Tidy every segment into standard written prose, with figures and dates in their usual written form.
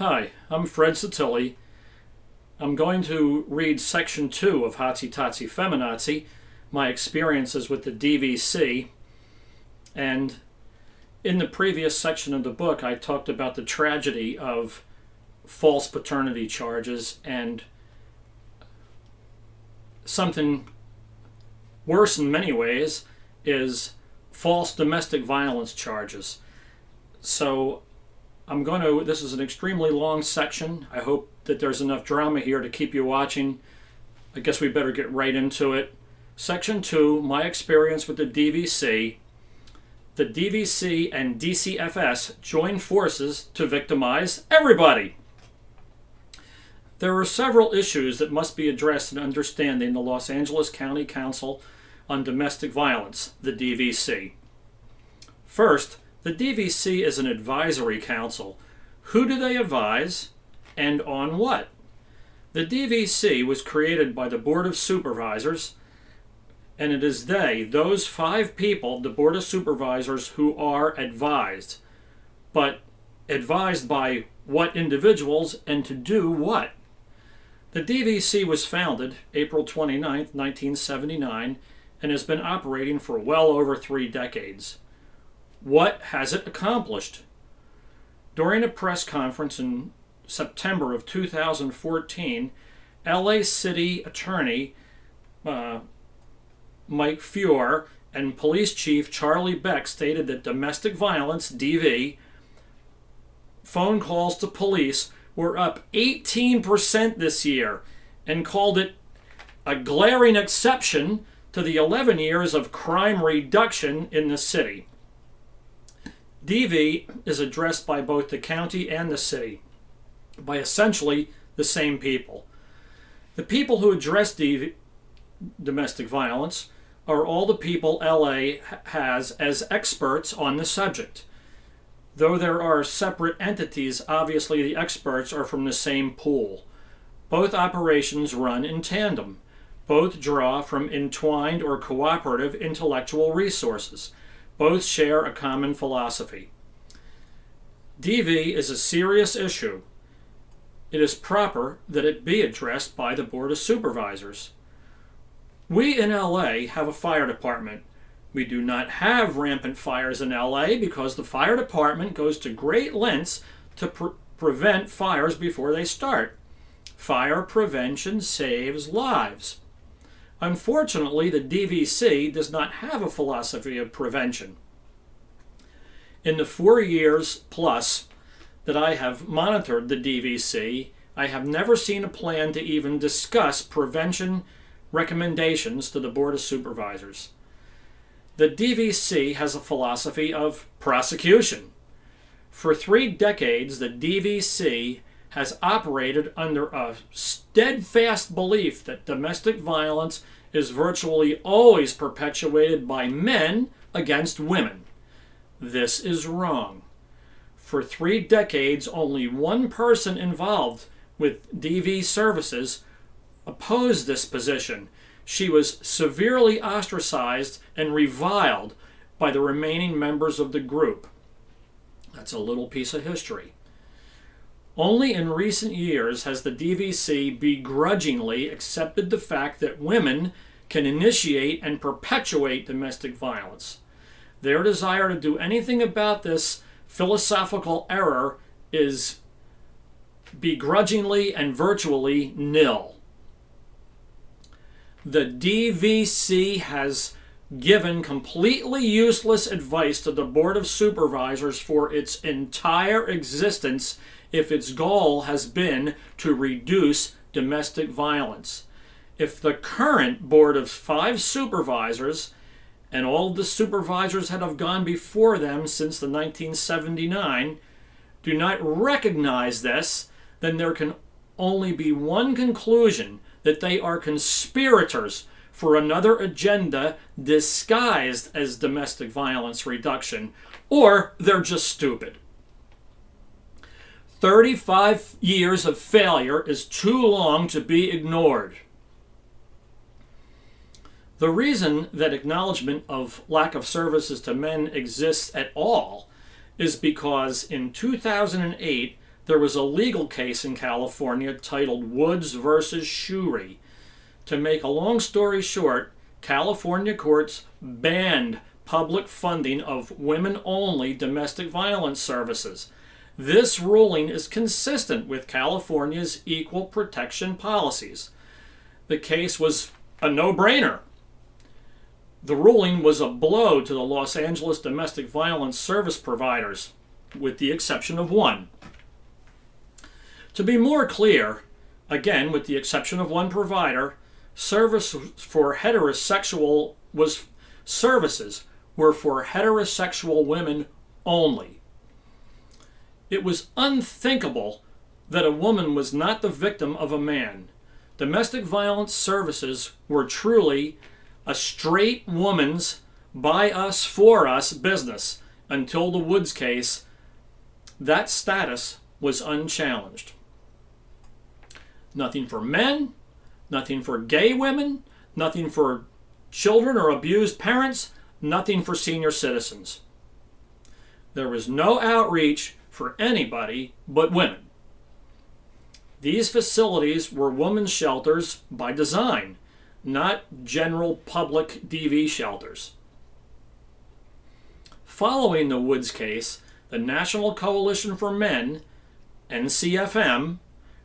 Hi, I'm Fred Satilli. I'm going to read Section 2 of HTFN, my experiences with the DVC. And in the previous section of the book, I talked about the tragedy of false paternity charges and something worse in many ways is false domestic violence charges. So this is an extremely long section. I hope that there's enough drama here to keep you watching. I guess we better get right into it. Section 2, my experience with the DVC. The DVC and DCFS join forces to victimize everybody. There are several issues that must be addressed in understanding the Los Angeles County Council on Domestic Violence, the DVC. First, the DVC is an advisory council. Who do they advise and on what? The DVC was created by the Board of Supervisors, and it is those 5 people, the Board of Supervisors, who are advised. But advised by what individuals and to do what? The DVC was founded April 29, 1979, and has been operating for well over 3 decades. What has it accomplished? During a press conference in September of 2014, LA City Attorney Mike Feuer and Police Chief Charlie Beck stated that domestic violence, DV, phone calls to police were up 18% this year and called it a glaring exception to the 11 years of crime reduction in the city. DV is addressed by both the county and the city, by essentially the same people. The people who address domestic violence are all the people LA has as experts on the subject. Though there are separate entities, obviously the experts are from the same pool. Both operations run in tandem. Both draw from entwined or cooperative intellectual resources. Both share a common philosophy. DV is a serious issue. It is proper that it be addressed by the Board of Supervisors. We in LA have a fire department. We do not have rampant fires in LA because the fire department goes to great lengths to prevent fires before they start. Fire prevention saves lives. Unfortunately, the DVC does not have a philosophy of prevention. In the 4 years plus that I have monitored the DVC, I have never seen a plan to even discuss prevention recommendations to the Board of Supervisors. The DVC has a philosophy of prosecution. For 3 decades, the DVC has operated under a steadfast belief that domestic violence is virtually always perpetuated by men against women. This is wrong. For 3 decades, only one person involved with DV services opposed this position. She was severely ostracized and reviled by the remaining members of the group. That's a little piece of history. Only in recent years has the DVC begrudgingly accepted the fact that women can initiate and perpetuate domestic violence. Their desire to do anything about this philosophical error is begrudgingly and virtually nil. The DVC has given completely useless advice to the Board of Supervisors for its entire existence if its goal has been to reduce domestic violence. If the current board of 5 supervisors and all of the supervisors that have gone before them since the 1979 do not recognize this, then there can only be one conclusion, that they are conspirators for another agenda disguised as domestic violence reduction, or they're just stupid. 35 years of failure is too long to be ignored. The reason that acknowledgement of lack of services to men exists at all is because in 2008, there was a legal case in California titled Woods versus Shuri. To make a long story short, California courts banned public funding of women-only domestic violence services. This ruling is consistent with California's equal protection policies. The case was a no-brainer. The ruling was a blow to the Los Angeles domestic violence service providers, with the exception of one. To be more clear, again, with the exception of one provider, services were for heterosexual women only. It was unthinkable that a woman was not the victim of a man. Domestic violence services were truly a straight woman's by us, for us business. Until the Woods case, that status was unchallenged. Nothing for men, nothing for gay women, nothing for children or abused parents, nothing for senior citizens. There was no outreach for anybody but women. These facilities were women's shelters by design, not general public DV shelters. Following the Woods case, the National Coalition for Men, NCFM,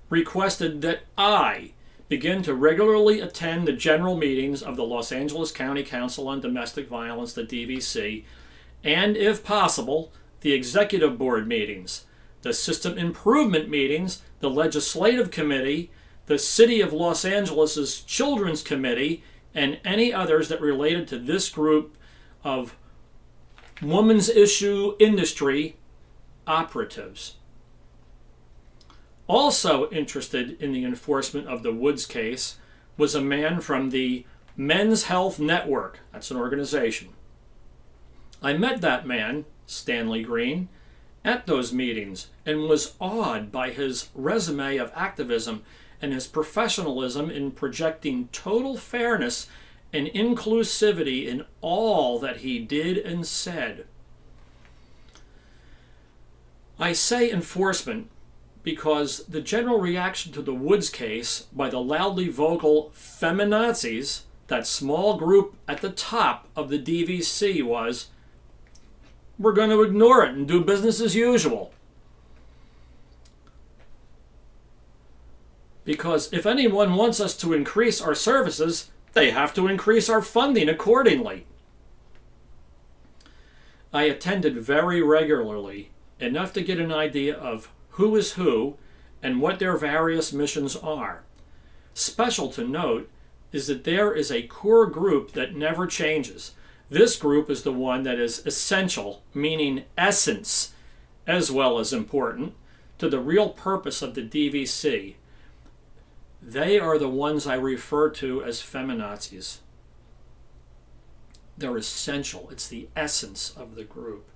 requested that I begin to regularly attend the general meetings of the Los Angeles County Council on Domestic Violence, the DVC, and, if possible, the executive board meetings, the system improvement meetings, the legislative committee, the City of Los Angeles' Children's Committee, and any others that related to this group of women's issue industry operatives. Also interested in the enforcement of the Woods case was a man from the Men's Health Network. That's an organization. I met that man, Stanley Green, at those meetings and was awed by his resume of activism and his professionalism in projecting total fairness and inclusivity in all that he did and said. I say enforcement because the general reaction to the Woods case by the loudly vocal FemiNazis, that small group at the top of the DVC, was, we're going to ignore it and do business as usual. Because if anyone wants us to increase our services, they have to increase our funding accordingly. I attended very regularly, enough to get an idea of who is who and what their various missions are. Special to note is that there is a core group that never changes. This group is the one that is essential, meaning essence, as well as important, to the real purpose of the DVC. They are the ones I refer to as feminazis. They're essential. It's the essence of the group.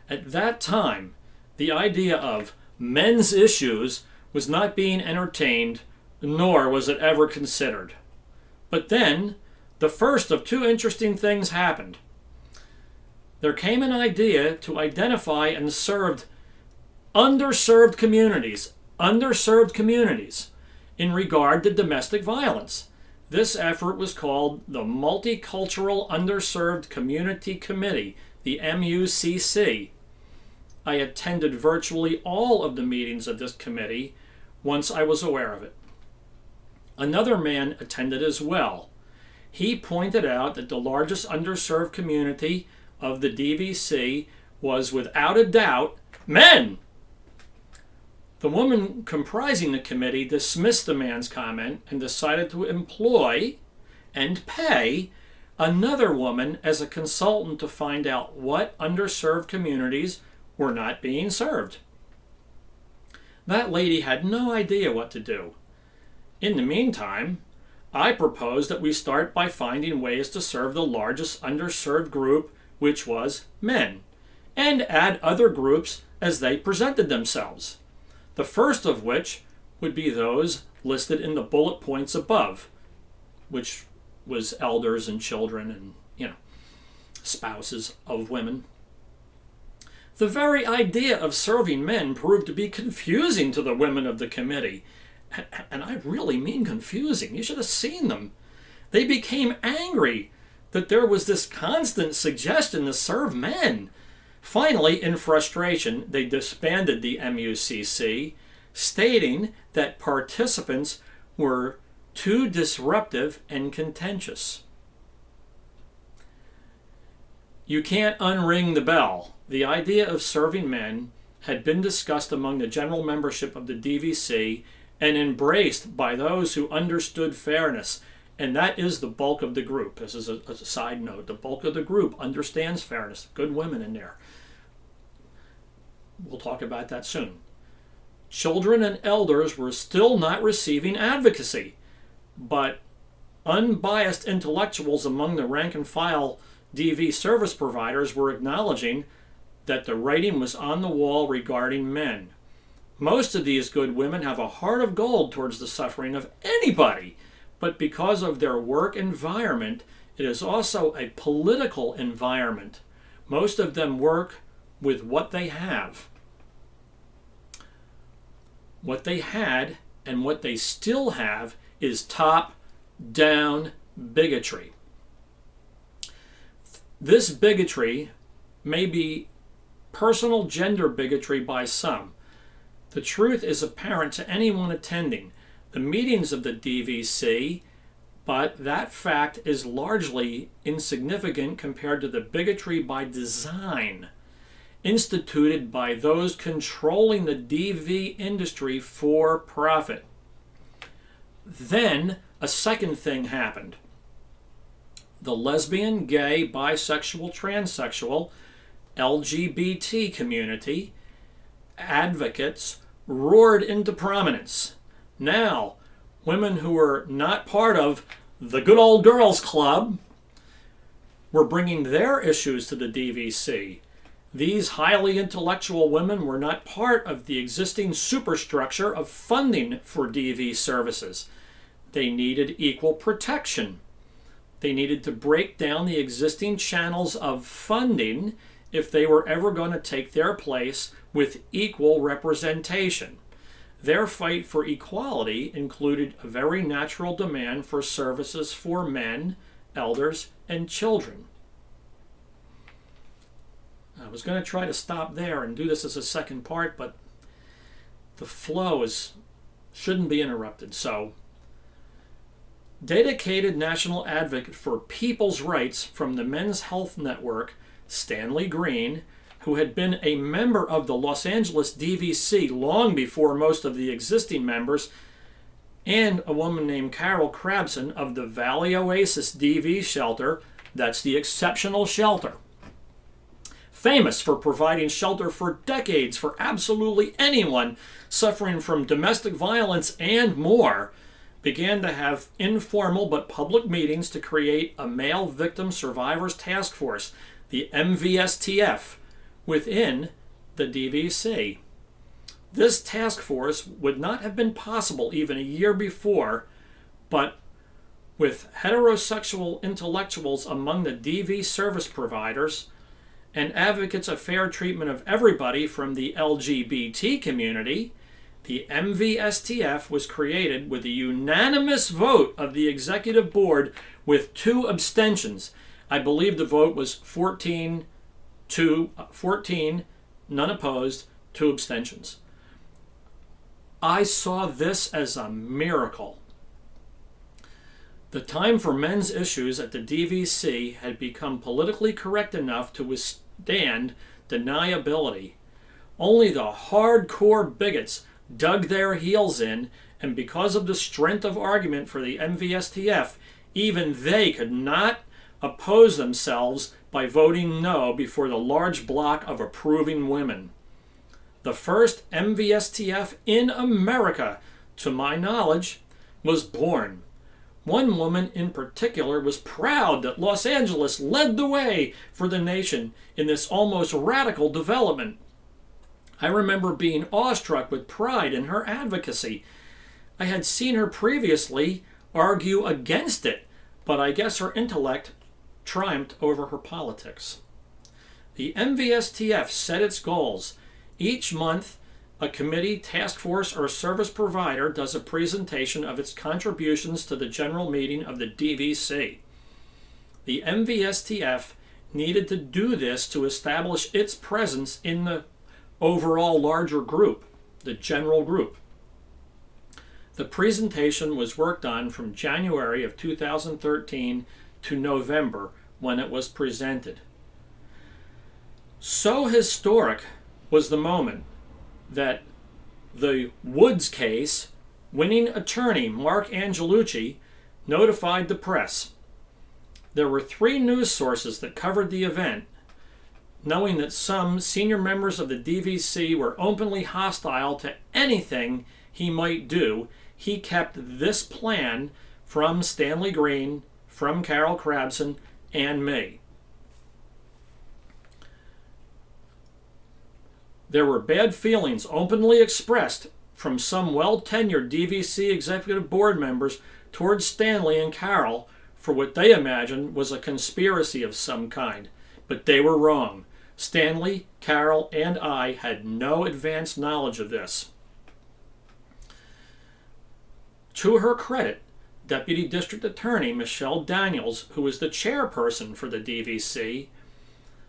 At that time, the idea of men's issues was not being entertained, nor was it ever considered. But then, the first of two interesting things happened. There came an idea to identify and serve underserved communities in regard to domestic violence. This effort was called the Multicultural Underserved Community Committee, the MUCC. I attended virtually all of the meetings of this committee once I was aware of it. Another man attended as well. He pointed out that the largest underserved community of the DVC was, without a doubt, men. The woman comprising the committee dismissed the man's comment and decided to employ and pay another woman as a consultant to find out what underserved communities were not being served. That lady had no idea what to do. In the meantime, I proposed that we start by finding ways to serve the largest underserved group, which was men, and add other groups as they presented themselves. The first of which would be those listed in the bullet points above, which was elders and children and, spouses of women. The very idea of serving men proved to be confusing to the women of the committee. And I really mean confusing. You should have seen them. They became angry that there was this constant suggestion to serve men. Finally, in frustration, they disbanded the MUCC, stating that participants were too disruptive and contentious. You can't unring the bell. The idea of serving men had been discussed among the general membership of the DVC and embraced by those who understood fairness. And that is the bulk of the group. This is a side note. The bulk of the group understands fairness. Good women in there. We'll talk about that soon. Children and elders were still not receiving advocacy, but unbiased intellectuals among the rank and file DV service providers were acknowledging that the writing was on the wall regarding men. Most of these good women have a heart of gold towards the suffering of anybody, but because of their work environment, it is also a political environment. Most of them work with what they have. What they had and what they still have is top-down bigotry. This bigotry may be personal gender bigotry by some. The truth is apparent to anyone attending the meetings of the DVC, but that fact is largely insignificant compared to the bigotry by design instituted by those controlling the DV industry for profit. Then a second thing happened. The lesbian, gay, bisexual, transsexual, LGBT community advocates roared into prominence. Now, women who were not part of the good old girls club were bringing their issues to the DVC. These highly intellectual women were not part of the existing superstructure of funding for DV services. They needed equal protection. They needed to break down the existing channels of funding if they were ever going to take their place with equal representation. Their fight for equality included a very natural demand for services for men, elders, and children. I was going to try to stop there and do this as a second part, but the flow shouldn't be interrupted. So, dedicated national advocate for people's rights from the Men's Health Network, Stanley Green, who had been a member of the Los Angeles DVC long before most of the existing members, and a woman named Carol Crabson of the Valley Oasis DV shelter, that's the exceptional shelter, famous for providing shelter for decades for absolutely anyone suffering from domestic violence and more, began to have informal but public meetings to create a male victim survivors task force, the MVSTF, within the DVC. This task force would not have been possible even a year before, but with heterosexual intellectuals among the DV service providers and advocates of fair treatment of everybody from the LGBT community, the MVSTF was created with a unanimous vote of the executive board with 2 abstentions. I believe the vote was 14, none opposed, 2 abstentions. I saw this as a miracle. The time for men's issues at the DVC had become politically correct enough to withstand deniability. Only the hardcore bigots dug their heels in, and because of the strength of argument for the MVSTF, even they could not oppose themselves by voting no before the large block of approving women. The first MVSTF in America, to my knowledge, was born. One woman in particular was proud that Los Angeles led the way for the nation in this almost radical development. I remember being awestruck with pride in her advocacy. I had seen her previously argue against it, but I guess her intellect triumphed over her politics. The MVSTF set its goals. Each month, a committee, task force, or service provider does a presentation of its contributions to the general meeting of the DVC. The MVSTF needed to do this to establish its presence in the overall larger group, the general group. The presentation was worked on from January of 2013 to November when it was presented. So historic was the moment that the Woods case winning attorney Mark Angelucci notified the press. There were 3 news sources that covered the event. Knowing that some senior members of the DVC were openly hostile to anything he might do, he kept this plan from Stanley Green, from Carol Crabson, and me. There were bad feelings openly expressed from some well-tenured DVC executive board members towards Stanley and Carol for what they imagined was a conspiracy of some kind, but they were wrong. Stanley, Carol, and I had no advanced knowledge of this. To her credit, Deputy District Attorney Michelle Daniels, who is the chairperson for the DVC,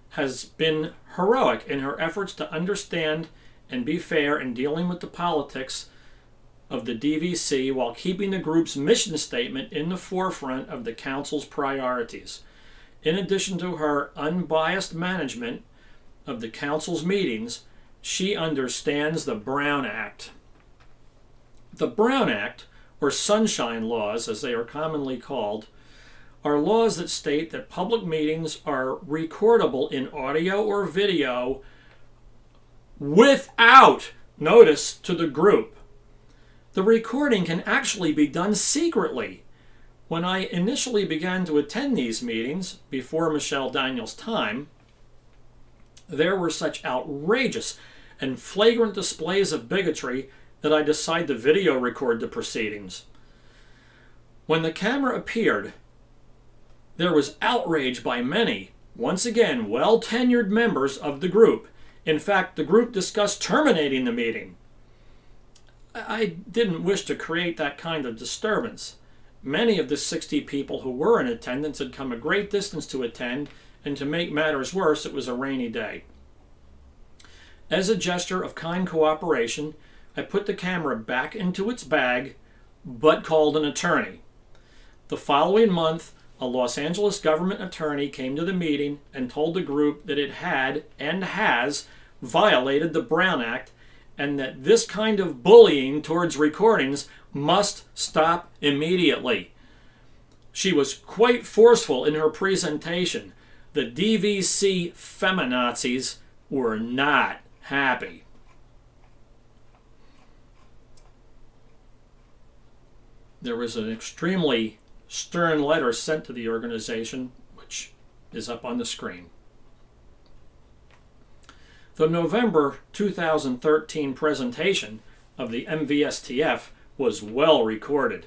has been heroic in her efforts to understand and be fair in dealing with the politics of the DVC while keeping the group's mission statement in the forefront of the council's priorities. In addition to her unbiased management of the council's meetings, she understands the Brown Act. The Brown Act, or Sunshine Laws as they are commonly called, are laws that state that public meetings are recordable in audio or video without notice to the group. The recording can actually be done secretly. When I initially began to attend these meetings, before Michelle Daniels' time, there were such outrageous and flagrant displays of bigotry that I decided to video record the proceedings. When the camera appeared, there was outrage by many, once again, well-tenured members of the group. In fact, the group discussed terminating the meeting. I didn't wish to create that kind of disturbance. Many of the 60 people who were in attendance had come a great distance to attend, and to make matters worse, it was a rainy day. As a gesture of kind cooperation, I put the camera back into its bag, but called an attorney. The following month, a Los Angeles government attorney came to the meeting and told the group that it had and has violated the Brown Act and that this kind of bullying towards recordings must stop immediately. She was quite forceful in her presentation. The DVC FemiNazis were not happy. There was an extremely stern letter sent to the organization, which is up on the screen. The November 2013 presentation of the MVSTF was well recorded.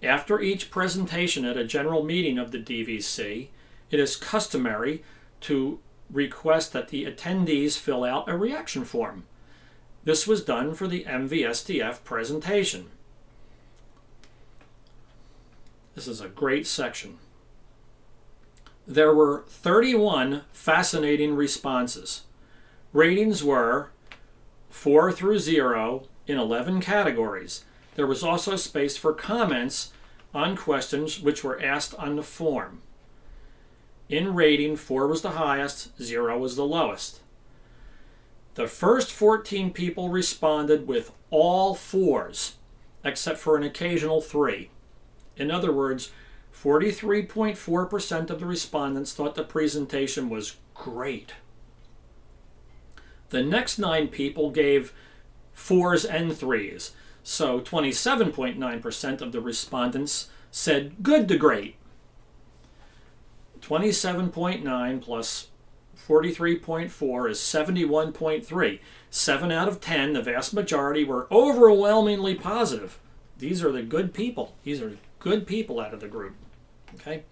After each presentation at a general meeting of the DVC, it is customary to request that the attendees fill out a reaction form. This was done for the MVSTF presentation. This is a great section. There were 31 fascinating responses. Ratings were 4 through 0 in 11 categories. There was also space for comments on questions which were asked on the form. In rating, 4 was the highest, 0 was the lowest. The first 14 people responded with all 4s, except for an occasional 3. In other words, 43.4% of the respondents thought the presentation was great. The next 9 people gave 4s and 3s, so 27.9% of the respondents said good to great. 27.9 plus 43.4 is 71.3. 7 out of 10, the vast majority, were overwhelmingly positive. These are the good people. These are good people out of the group. Okay.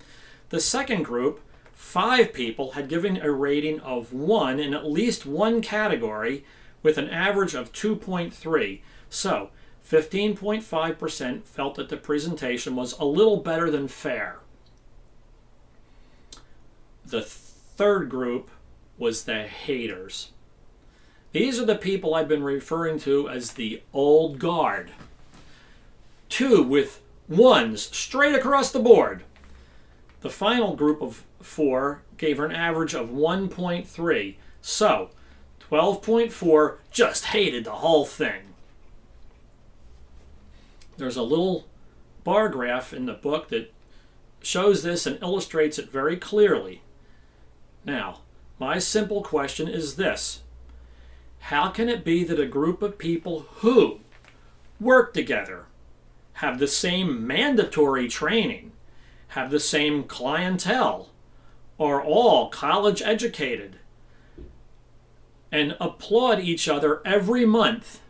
The second group, 5 people had given a rating of 1 in at least one category with an average of 2.3. So 15.5% felt that the presentation was a little better than fair. The third group was the haters. These are the people I've been referring to as the old guard. 2 with 1s straight across the board. The final group of 4 gave her an average of 1.3. So 12.4 just hated the whole thing. There's a little bar graph in the book that shows this and illustrates it very clearly. Now, my simple question is this: how can it be that a group of people who work together, have the same mandatory training, have the same clientele, are all college educated, and applaud each other every month,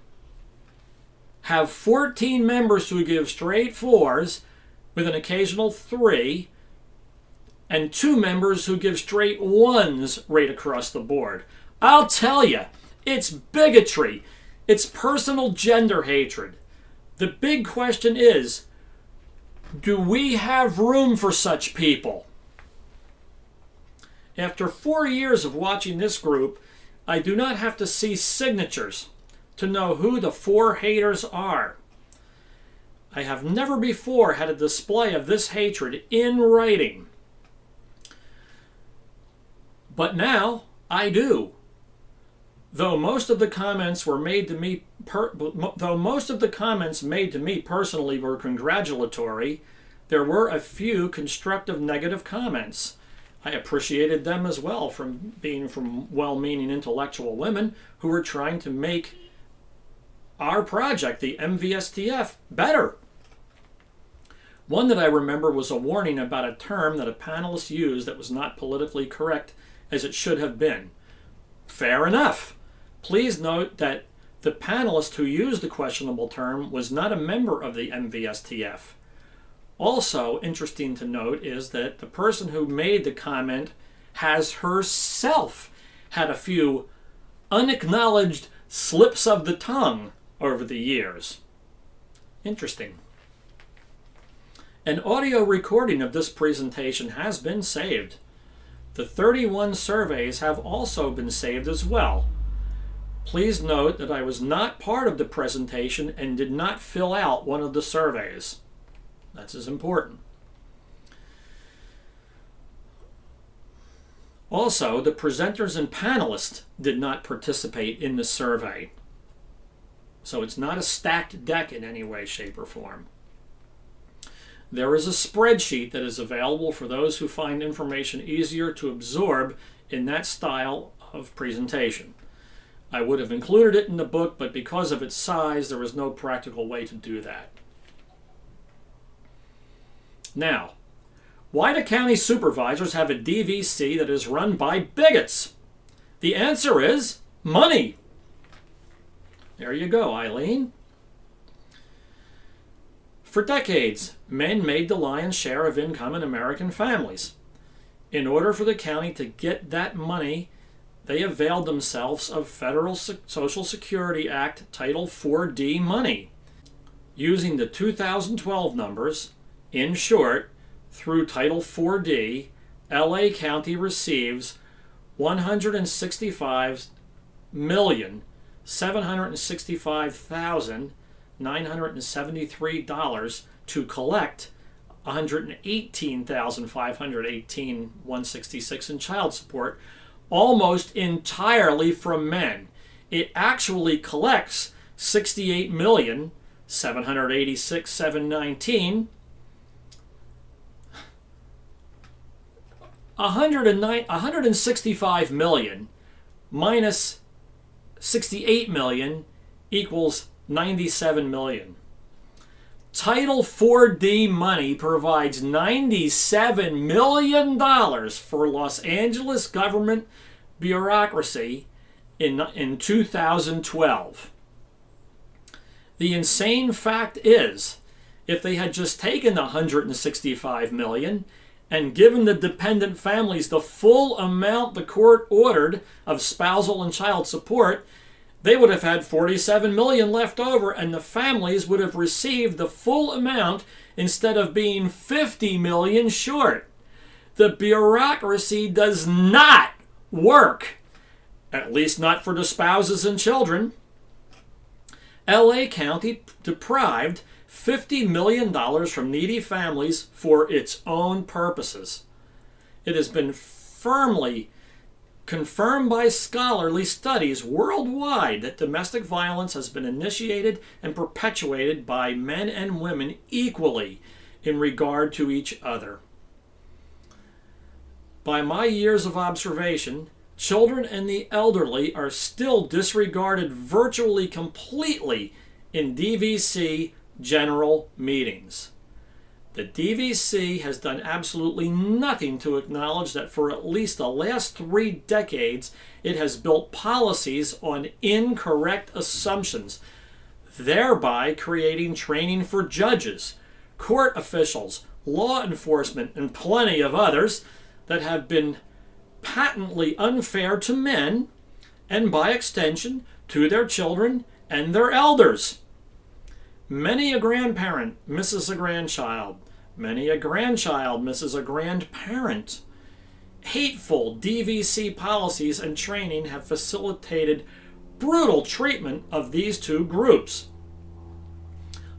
have 14 members who give straight 4s with an occasional 3, and 2 members who give straight 1s right across the board? I'll tell you, it's bigotry. It's personal gender hatred. The big question is, do we have room for such people? After 4 years of watching this group, I do not have to see signatures to know who the 4 haters are. I have never before had a display of this hatred in writing. But now I do. Though most of the comments made to me personally were congratulatory, there were a few constructive negative comments. I appreciated them as well, from well-meaning intellectual women who were trying to make our project, the MVSTF, better. One that I remember was a warning about a term that a panelist used that was not politically correct as it should have been. Fair enough. Please note that the panelist who used the questionable term was not a member of the MVSTF. Also interesting to note is that the person who made the comment has herself had a few unacknowledged slips of the tongue over the years. Interesting. An audio recording of this presentation has been saved. The 31 surveys have also been saved as well. Please note that I was not part of the presentation and did not fill out one of the surveys. That's as important. Also, the presenters and panelists did not participate in the survey. So it's not a stacked deck in any way, shape, or form. There is a spreadsheet that is available for those who find information easier to absorb in that style of presentation. I would have included it in the book, but because of its size, there was no practical way to do that. Now, why do county supervisors have a DVC that is run by bigots? The answer is money. There you go, Eileen. For decades, men made the lion's share of income in American families. In order for the county to get that money, they availed themselves of Federal Social Security Act Title 4D money. Using the 2012 numbers, in short, through Title 4D, LA County receives $165,765,973 to collect $118,518,166 in child support, almost entirely from men. It actually collects $68,786,719. $165 million minus $68 million equals $97 million. Title 4D money provides $97 million for Los Angeles government bureaucracy in 2012. The insane fact is, if they had just taken the $165 million and given the dependent families the full amount the court ordered of spousal and child support, they would have had $47 million left over, and the families would have received the full amount instead of being $50 million short. The bureaucracy does not work, at least not for the spouses and children. LA County deprived $50 million from needy families for its own purposes. It has been firmly confirmed by scholarly studies worldwide that domestic violence has been initiated and perpetuated by men and women equally in regard to each other. By my years of observation, children and the elderly are still disregarded virtually completely in DVC general meetings. The DVC has done absolutely nothing to acknowledge that for at least the last 3 decades, it has built policies on incorrect assumptions, thereby creating training for judges, court officials, law enforcement, and plenty of others that have been patently unfair to men, and by extension, to their children and their elders. Many a grandparent misses a grandchild. Many a grandchild misses a grandparent. Hateful DVC policies and training have facilitated brutal treatment of these two groups.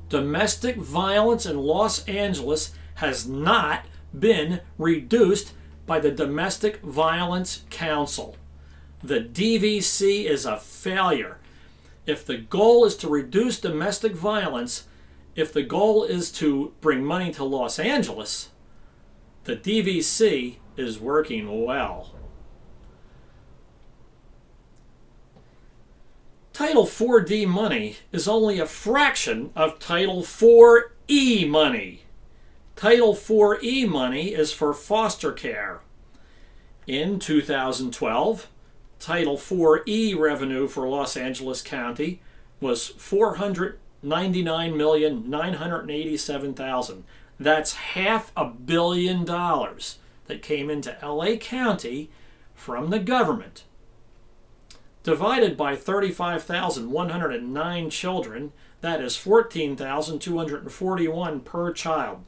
Domestic violence in Los Angeles has not been reduced by the Domestic Violence Council. The DVC is a failure. If the goal is to reduce domestic violence, if the goal is to bring money to Los Angeles, the DVC is working well. Title 4D money is only a fraction of Title 4E money. Title 4E money is for foster care. In 2012, Title 4E revenue for Los Angeles County was $499,987,000. That's $500 million that came into LA County from the government. Divided by 35,109 children, that is 14,241 per child.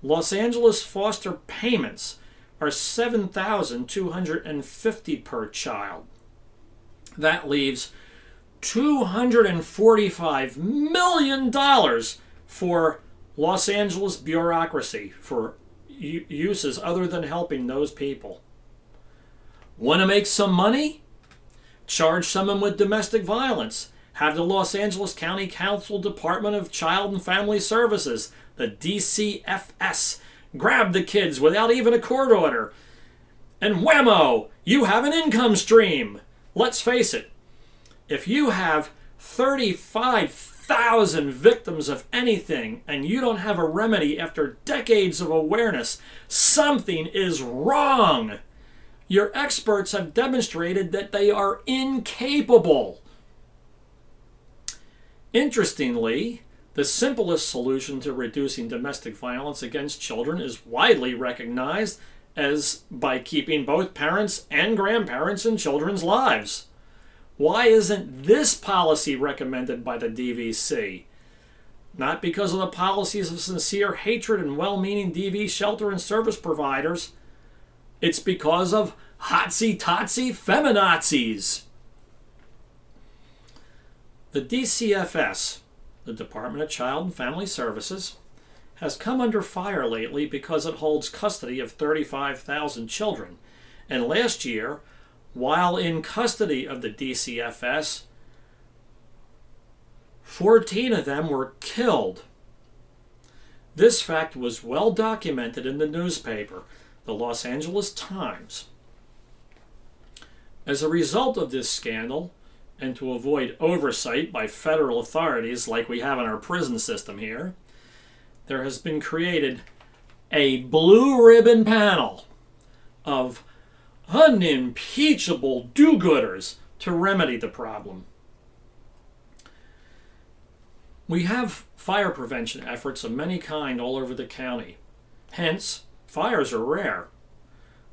Los Angeles foster payments are $7,250 per child. That leaves $245 million for Los Angeles bureaucracy for uses other than helping those people. Want to make some money? Charge someone with domestic violence. Have the Los Angeles County Council Department of Child and Family Services, the DCFS, grab the kids without even a court order. And whammo, you have an income stream. Let's face it, if you have 35,000 victims of anything and you don't have a remedy after decades of awareness, something is wrong. Your experts have demonstrated that they are incapable. Interestingly, the simplest solution to reducing domestic violence against children is widely recognized as by keeping both parents and grandparents in children's lives. Why isn't this policy recommended by the DVC? Not because of the policies of sincere hatred and well-meaning DV shelter and service providers. It's because of hotsy-totsy FemiNazis. The DCFS, the Department of Child and Family Services, has come under fire lately because it holds custody of 35,000 children. And last year, while in custody of the DCFS, 14 of them were killed. This fact was well documented in the newspaper, the Los Angeles Times. As a result of this scandal, and to avoid oversight by federal authorities like we have in our prison system here, there has been created a blue ribbon panel of unimpeachable do-gooders to remedy the problem. We have fire prevention efforts of many kind all over the county. Hence, fires are rare.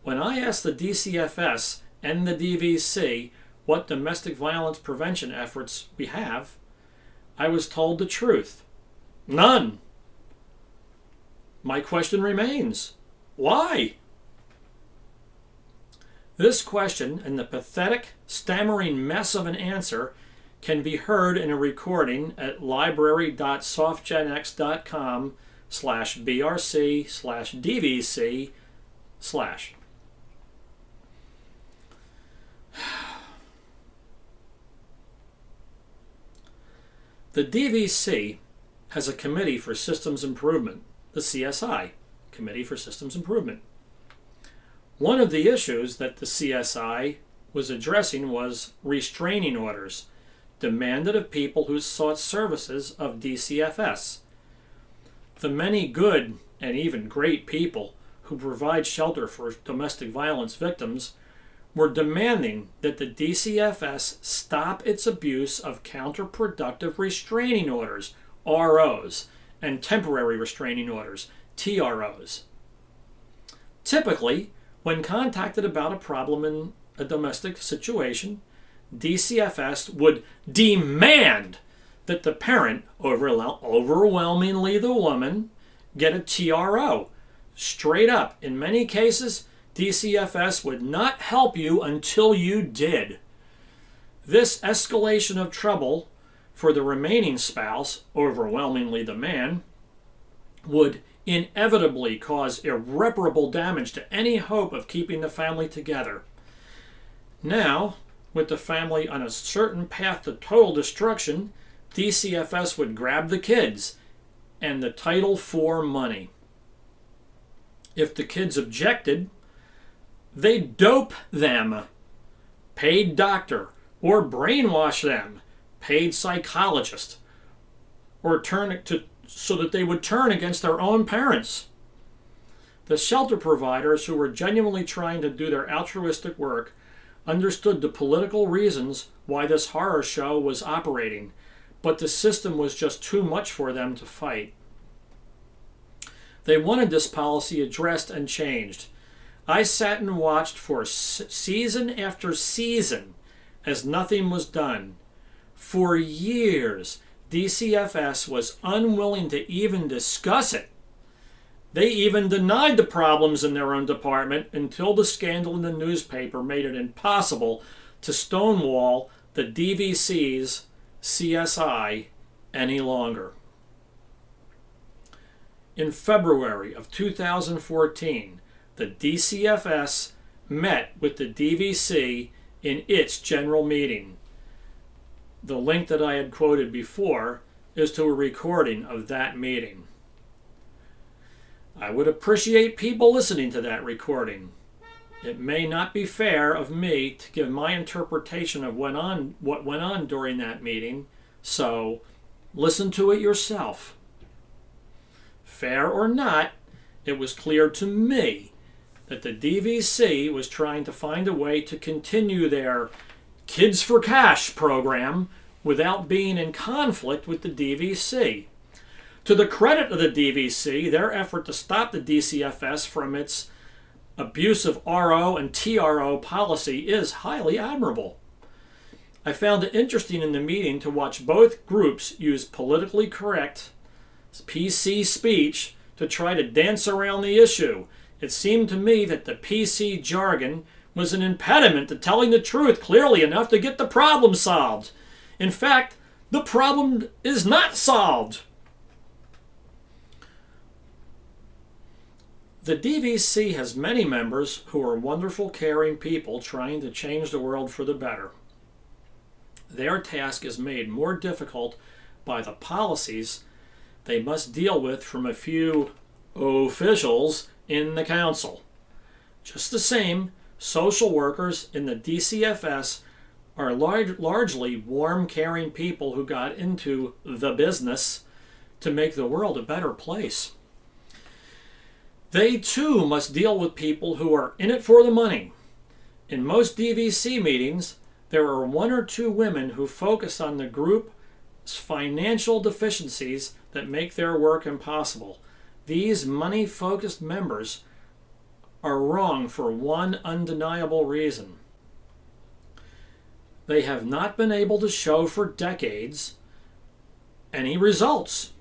When I asked the DCFS and the DVC what domestic violence prevention efforts we have, I was told the truth. None. My question remains, why? This question and the pathetic, stammering mess of an answer can be heard in a recording at library.softgenx.com/brc/dvc/. The DVC has a Committee for Systems Improvement, the CSI, Committee for Systems Improvement. One of the issues that the CSI was addressing was restraining orders demanded of people who sought services of DCFS. The many good and even great people who provide shelter for domestic violence victims were demanding that the DCFS stop its abuse of counterproductive restraining orders, ROs, and temporary restraining orders, TROs. Typically, when contacted about a problem in a domestic situation, DCFS would demand that the parent, overwhelmingly the woman, get a TRO. Straight up, in many cases, DCFS would not help you until you did. This escalation of trouble for the remaining spouse, overwhelmingly the man, would inevitably cause irreparable damage to any hope of keeping the family together. Now, with the family on a certain path to total destruction, DCFS would grab the kids and the Title IV money. If the kids objected, they'd dope them, paid doctor, or brainwash them, paid psychologist, or so that they would turn against their own parents. The shelter providers who were genuinely trying to do their altruistic work understood the political reasons why this horror show was operating, but the system was just too much for them to fight. They wanted this policy addressed and changed. I sat and watched for season after season as nothing was done. For years, DCFS was unwilling to even discuss it. They even denied the problems in their own department until the scandal in the newspaper made it impossible to stonewall the DVC's CSI any longer. In February of 2014, the DCFS met with the DVC in its general meeting. The link that I had quoted before is to a recording of that meeting. I would appreciate people listening to that recording. It may not be fair of me to give my interpretation of what went on during that meeting, so listen to it yourself. Fair or not, it was clear to me that the DVC was trying to find a way to continue their Kids for Cash program without being in conflict with the DVC. To the credit of the DVC, their effort to stop the DCFS from its abusive RO and TRO policy is highly admirable. I found it interesting in the meeting to watch both groups use politically correct PC speech to try to dance around the issue. It seemed to me that the PC jargon was an impediment to telling the truth clearly enough to get the problem solved. In fact, the problem is not solved. The DVC has many members who are wonderful, caring people trying to change the world for the better. Their task is made more difficult by the policies they must deal with from a few officials in the council. Just the same, social workers in the DCFS are largely warm, caring people who got into the business to make the world a better place. They too must deal with people who are in it for the money. In most DVC meetings, there are one or two women who focus on the group's financial deficiencies that make their work impossible. These money-focused members are wrong for one undeniable reason. They have not been able to show for decades any results.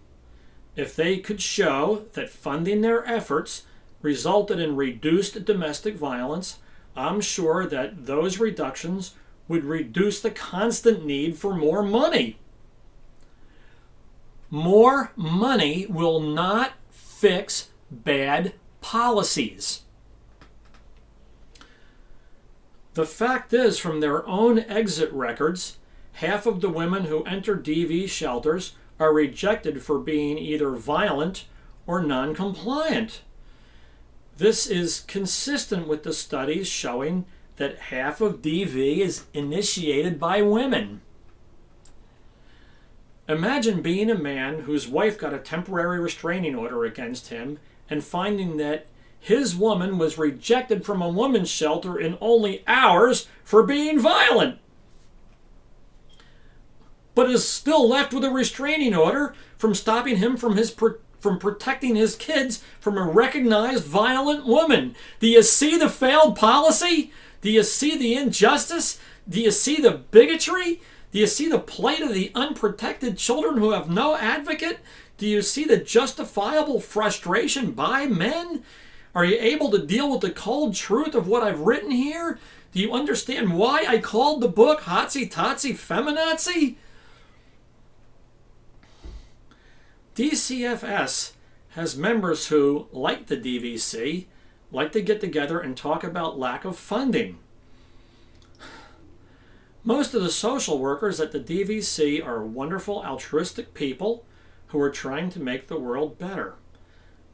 If they could show that funding their efforts resulted in reduced domestic violence, I'm sure that those reductions would reduce the constant need for more money. More money will not fix bad policies. The fact is, from their own exit records, half of the women who enter DV shelters are rejected for being either violent or non-compliant. This is consistent with the studies showing that half of DV is initiated by women. Imagine being a man whose wife got a temporary restraining order against him and finding that his woman was rejected from a women's shelter in only hours for being violent, but is still left with a restraining order from stopping him from protecting his kids from a recognized violent woman. Do you see the failed policy? Do you see the injustice? Do you see the bigotry? Do you see the plight of the unprotected children who have no advocate? Do you see the justifiable frustration by men? Are you able to deal with the cold truth of what I've written here? Do you understand why I called the book Hotsy Totsy FemiNazi? DCFS has members who, like the DVC, like to get together and talk about lack of funding. Most of the social workers at the DVC are wonderful, altruistic people who are trying to make the world better.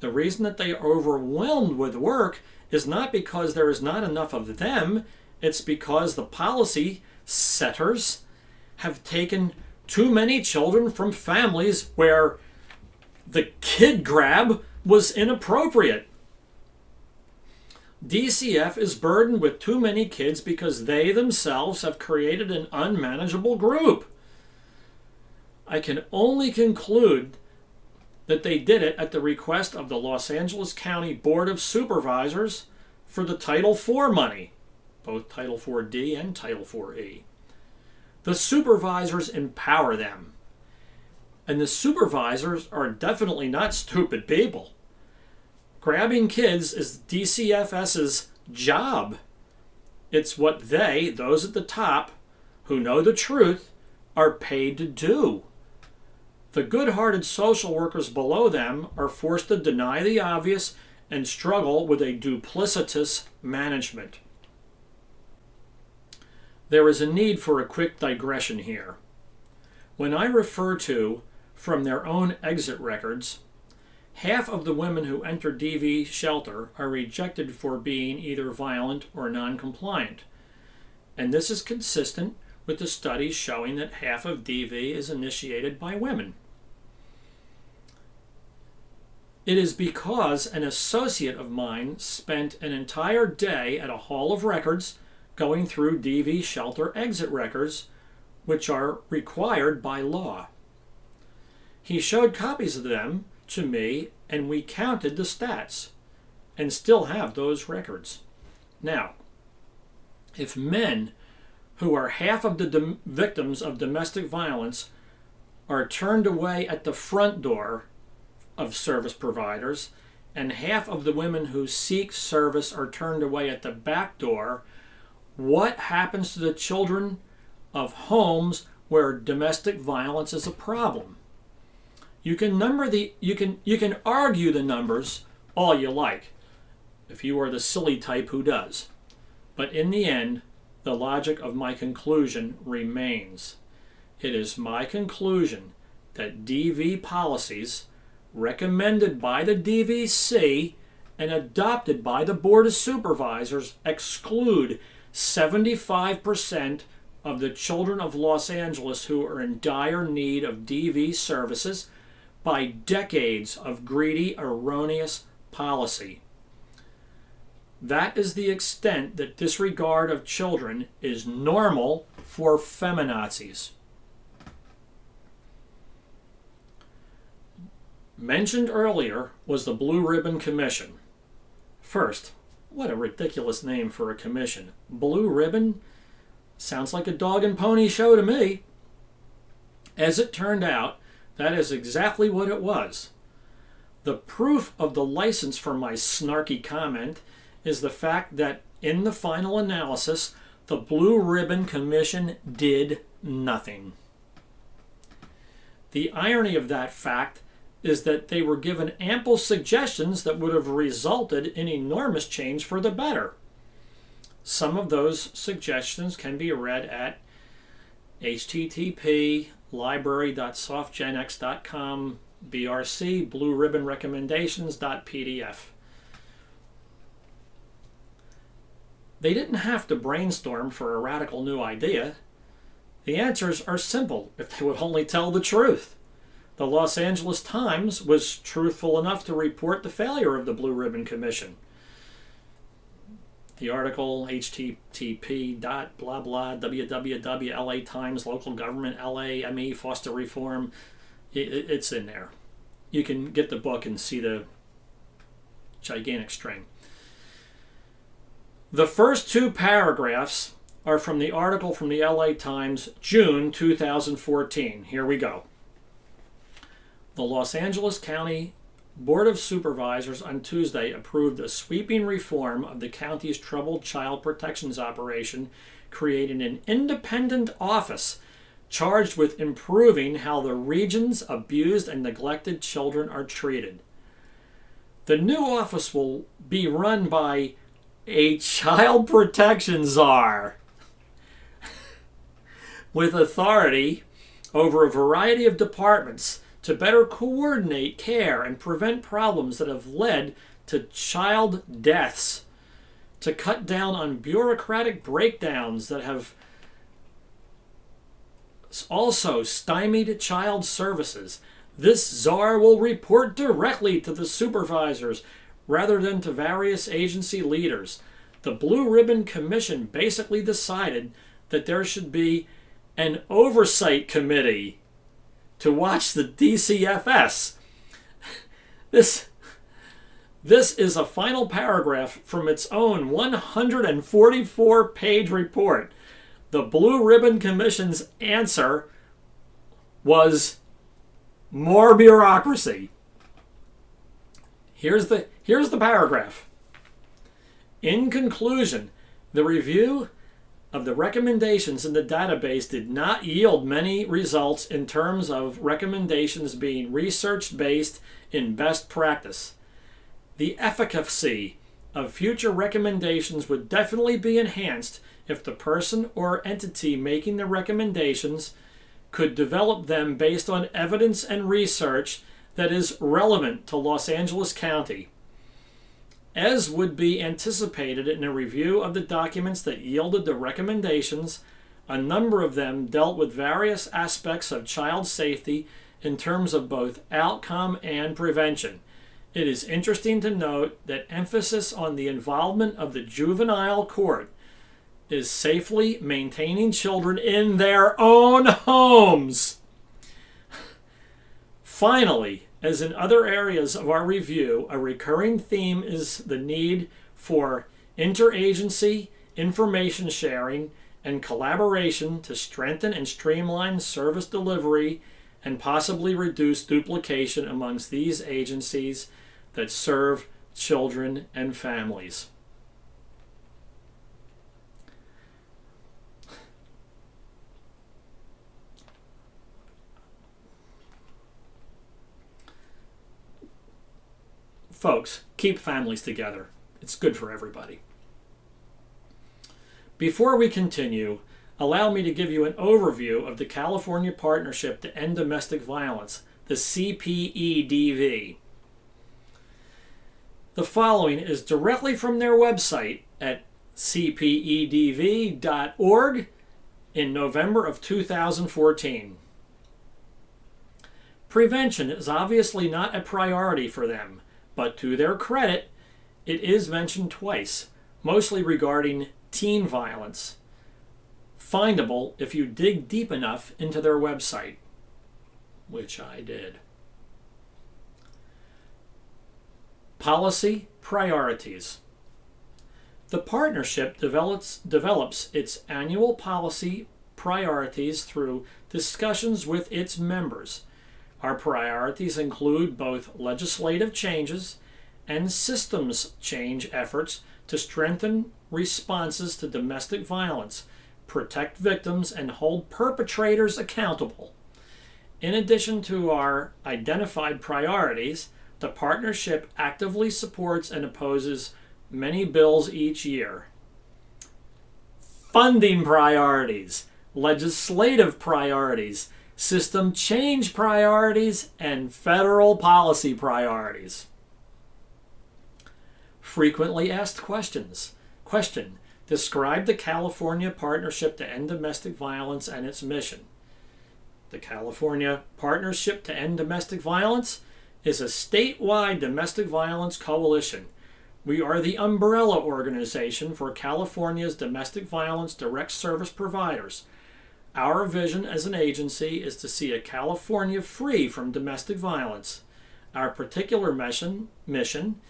The reason that they are overwhelmed with work is not because there is not enough of them, it's because the policy setters have taken too many children from families where the kid grab was inappropriate. DCF is burdened with too many kids because they themselves have created an unmanageable group. I can only conclude that they did it at the request of the Los Angeles County Board of Supervisors for the Title IV money, both Title IV-D and Title IV-E. The supervisors empower them, and the supervisors are definitely not stupid people. Grabbing kids is DCFS's job. It's what they, those at the top, who know the truth, are paid to do. The good-hearted social workers below them are forced to deny the obvious and struggle with a duplicitous management. There is a need for a quick digression here. When I refer to from their own exit records, half of the women who enter DV shelter are rejected for being either violent or non-compliant. And this is consistent with the studies showing that half of DV is initiated by women. It is because an associate of mine spent an entire day at a hall of records going through DV shelter exit records, which are required by law. He showed copies of them to me, and we counted the stats, and still have those records. Now, if men who are half of the victims of domestic violence are turned away at the front door of service providers, and half of the women who seek service are turned away at the back door, what happens to the children of homes where domestic violence is a problem? You can argue the numbers all you like, if you are the silly type who does. But in the end, the logic of my conclusion remains. It is my conclusion that DV policies recommended by the DVC and adopted by the Board of Supervisors exclude 75% of the children of Los Angeles who are in dire need of DV services by decades of greedy, erroneous policy. That is the extent that disregard of children is normal for feminazis. Mentioned earlier was the Blue Ribbon Commission. First, What a ridiculous name for a commission. Blue Ribbon? Sounds like a dog and pony show to me. As it turned out, that is exactly what it was. The proof of the license for my snarky comment is the fact that in the final analysis, the Blue Ribbon Commission did nothing. The irony of that fact is that they were given ample suggestions that would have resulted in enormous change for the better. Some of those suggestions can be read at http://library.softgenx.com brc blue ribbon recommendations.pdf. They didn't have to brainstorm for a radical new idea. The answers are simple if they would only tell the truth. The Los Angeles Times was truthful enough to report the failure of the Blue Ribbon Commission. The article, http://www.LA Times, local government, LA, ME, foster reform, it's in there. You can get the book and see the gigantic string. The first two paragraphs are from the article from the LA Times, June 2014. Here we go. The Los Angeles County Board of Supervisors on Tuesday approved a sweeping reform of the county's troubled child protections operation, creating an independent office charged with improving how the region's abused and neglected children are treated. The new office will be run by a child protection czar with authority over a variety of departments to better coordinate care and prevent problems that have led to child deaths, to cut down on bureaucratic breakdowns that have also stymied child services. This czar will report directly to the supervisors rather than to various agency leaders. The Blue Ribbon Commission basically decided that there should be an oversight committee to watch the DCFS. This is a final paragraph from its own 144-page report. The Blue Ribbon Commission's answer was more bureaucracy. Here's the paragraph. In conclusion, the review of the recommendations in the database did not yield many results in terms of recommendations being research-based in best practice. The efficacy of future recommendations would definitely be enhanced if the person or entity making the recommendations could develop them based on evidence and research that is relevant to Los Angeles County. As would be anticipated in a review of the documents that yielded the recommendations, a number of them dealt with various aspects of child safety in terms of both outcome and prevention. It is interesting to note that emphasis on the involvement of the juvenile court is safely maintaining children in their own homes. Finally, as in other areas of our review, a recurring theme is the need for interagency, information sharing, and collaboration to strengthen and streamline service delivery and possibly reduce duplication amongst these agencies that serve children and families. Folks, keep families together. It's good for everybody. Before we continue, allow me to give you an overview of the California Partnership to End Domestic Violence, the CPEDV. The following is directly from their website at cpedv.org in November of 2014. Prevention is obviously not a priority for them, but to their credit, it is mentioned twice, mostly regarding teen violence. Findable if you dig deep enough into their website, which I did. Policy priorities. The partnership develops its annual policy priorities through discussions with its members. Our priorities include both legislative changes and systems change efforts to strengthen responses to domestic violence, protect victims, and hold perpetrators accountable. In addition to our identified priorities, the partnership actively supports and opposes many bills each year. Funding priorities, legislative priorities, system change priorities, and federal policy priorities. Frequently asked questions. Question: describe the California Partnership to End Domestic Violence and its mission. The California Partnership to End Domestic Violence is a statewide domestic violence coalition. We are the umbrella organization for California's domestic violence direct service providers. Our vision as an agency is to see a California free from domestic violence. Our particular mission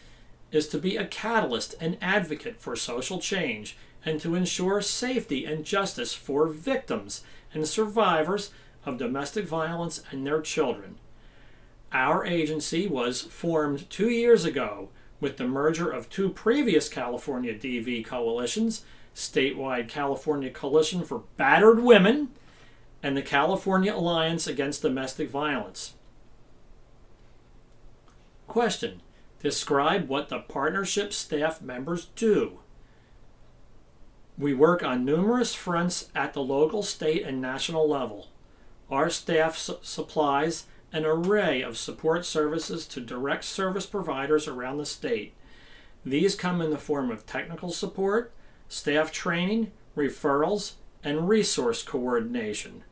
is to be a catalyst and advocate for social change and to ensure safety and justice for victims and survivors of domestic violence and their children. Our agency was formed 2 years ago with the merger of two previous California DV coalitions, Statewide California Coalition for Battered Women and the California Alliance Against Domestic Violence. Question: describe what the partnership staff members do. We work on numerous fronts at the local, state, and national level. Our staff supplies an array of support services to direct service providers around the state. These come in the form of technical support, staff training, referrals, and resource coordination.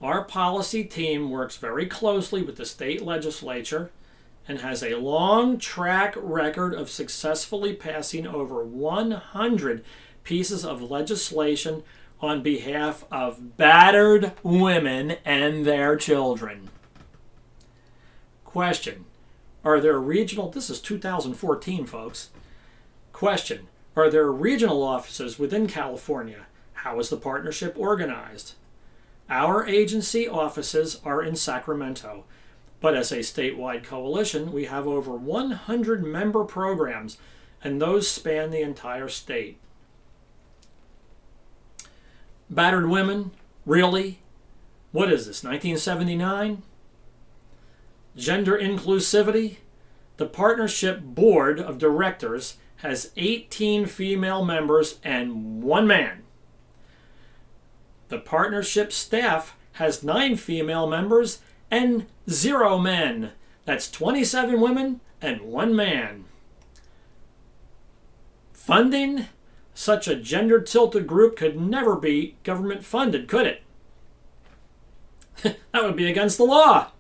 Our policy team works very closely with the state legislature and has a long track record of successfully passing over 100 pieces of legislation on behalf of battered women and their children. Question: are there regional, this is 2014 folks, question: are there regional offices within California? How is the partnership organized? Our agency offices are in Sacramento, but as a statewide coalition, we have over 100 member programs, and those span the entire state. Battered women? Really? What is this, 1979? Gender inclusivity? The partnership board of directors has 18 female members and 1 man. The partnership staff has 9 female members and 0 men. That's 27 women and 1 man. Funding? Such a gender-tilted group could never be government funded, could it? That would be against the law.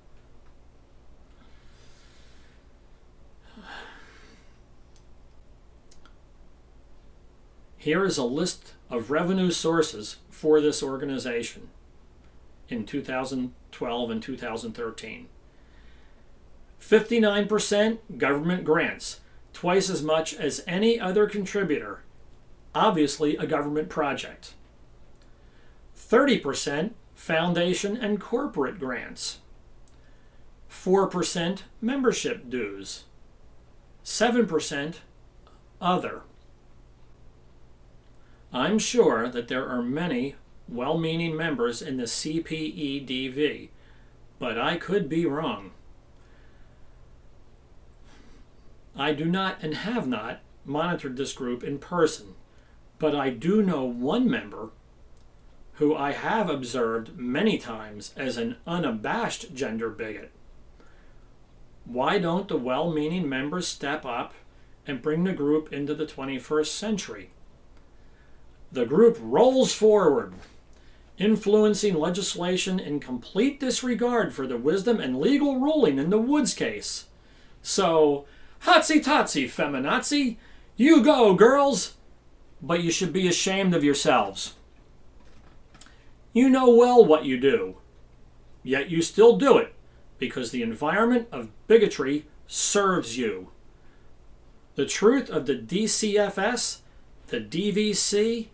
Here is a list of revenue sources for this organization in 2012 and 2013. 59% government grants, twice as much as any other contributor. Obviously a government project. 30% foundation and corporate grants. 4% membership dues. 7% other. I'm sure that there are many well-meaning members in the CPEDV, but I could be wrong. I do not and have not monitored this group in person, but I do know one member who I have observed many times as an unabashed gender bigot. Why don't the well-meaning members step up and bring the group into the 21st century? The group rolls forward, influencing legislation in complete disregard for the wisdom and legal ruling in the Woods case. So, hotsy-totsy, FemiNazi, you go, girls! But you should be ashamed of yourselves. You know well what you do, yet you still do it because the environment of bigotry serves you. The truth of the DCFS, the DVC,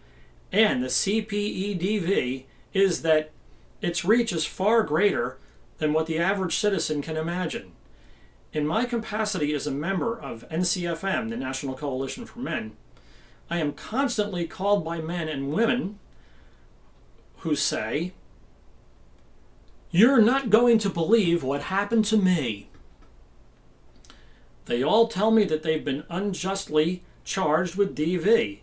and the CPEDV is that its reach is far greater than what the average citizen can imagine. In my capacity as a member of NCFM, the National Coalition for Men, I am constantly called by men and women who say, "You're not going to believe what happened to me." They all tell me that they've been unjustly charged with DV.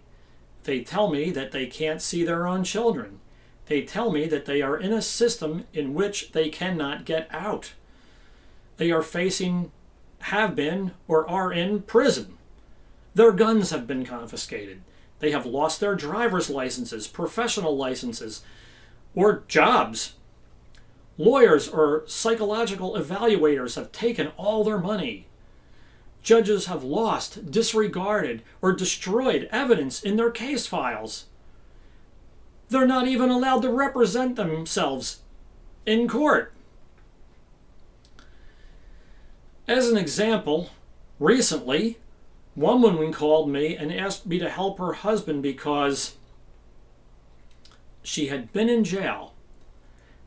They tell me that they can't see their own children. They tell me that they are in a system in which they cannot get out. They are facing, have been, or are in prison. Their guns have been confiscated. They have lost their driver's licenses, professional licenses, or jobs. Lawyers or psychological evaluators have taken all their money. Judges have lost, disregarded, or destroyed evidence in their case files. They're not even allowed to represent themselves in court. As an example, recently, one woman called me and asked me to help her husband because she had been in jail,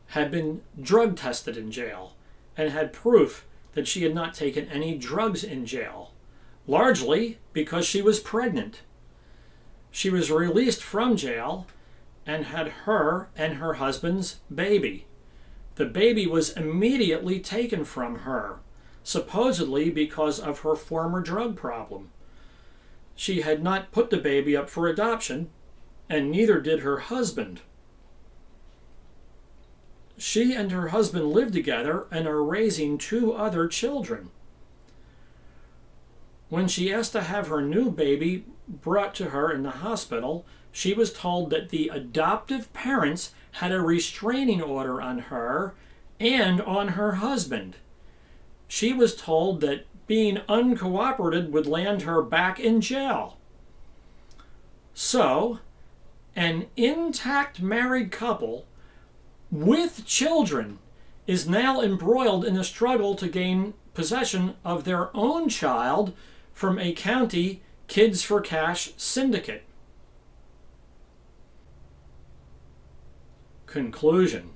had been drug tested in jail, and had proof that she had not taken any drugs in jail, largely because she was pregnant. She was released from jail and had her and her husband's baby. The baby was immediately taken from her, supposedly because of her former drug problem. She had not put the baby up for adoption, and neither did her husband. She and her husband live together and are raising 2 other children. When she asked to have her new baby brought to her in the hospital, she was told that the adoptive parents had a restraining order on her and on her husband. She was told that being uncooperative would land her back in jail. So, an intact married couple with children is now embroiled in a struggle to gain possession of their own child from a county Kids for Cash syndicate. Conclusion.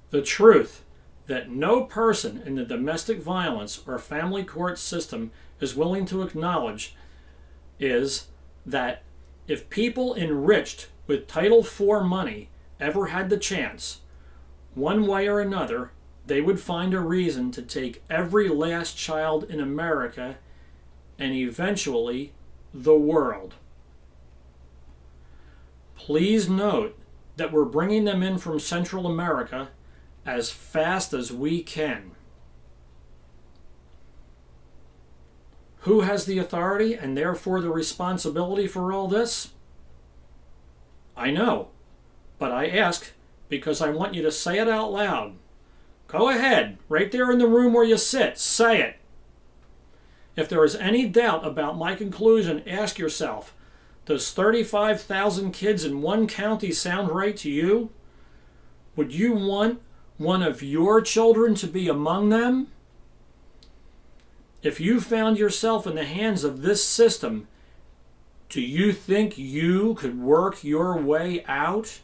The truth that no person in the domestic violence or family court system is willing to acknowledge is that if people enriched with Title IV money ever had the chance, one way or another, they would find a reason to take every last child in America and eventually the world. Please note that we're bringing them in from Central America as fast as we can. Who has the authority and therefore the responsibility for all this? I know, but I ask because I want you to say it out loud. Go ahead, right there in the room where you sit, say it. If there is any doubt about my conclusion, ask yourself, does 35,000 kids in one county sound right to you? Would you want one of your children to be among them? If you found yourself in the hands of this system, do you think you could work your way out?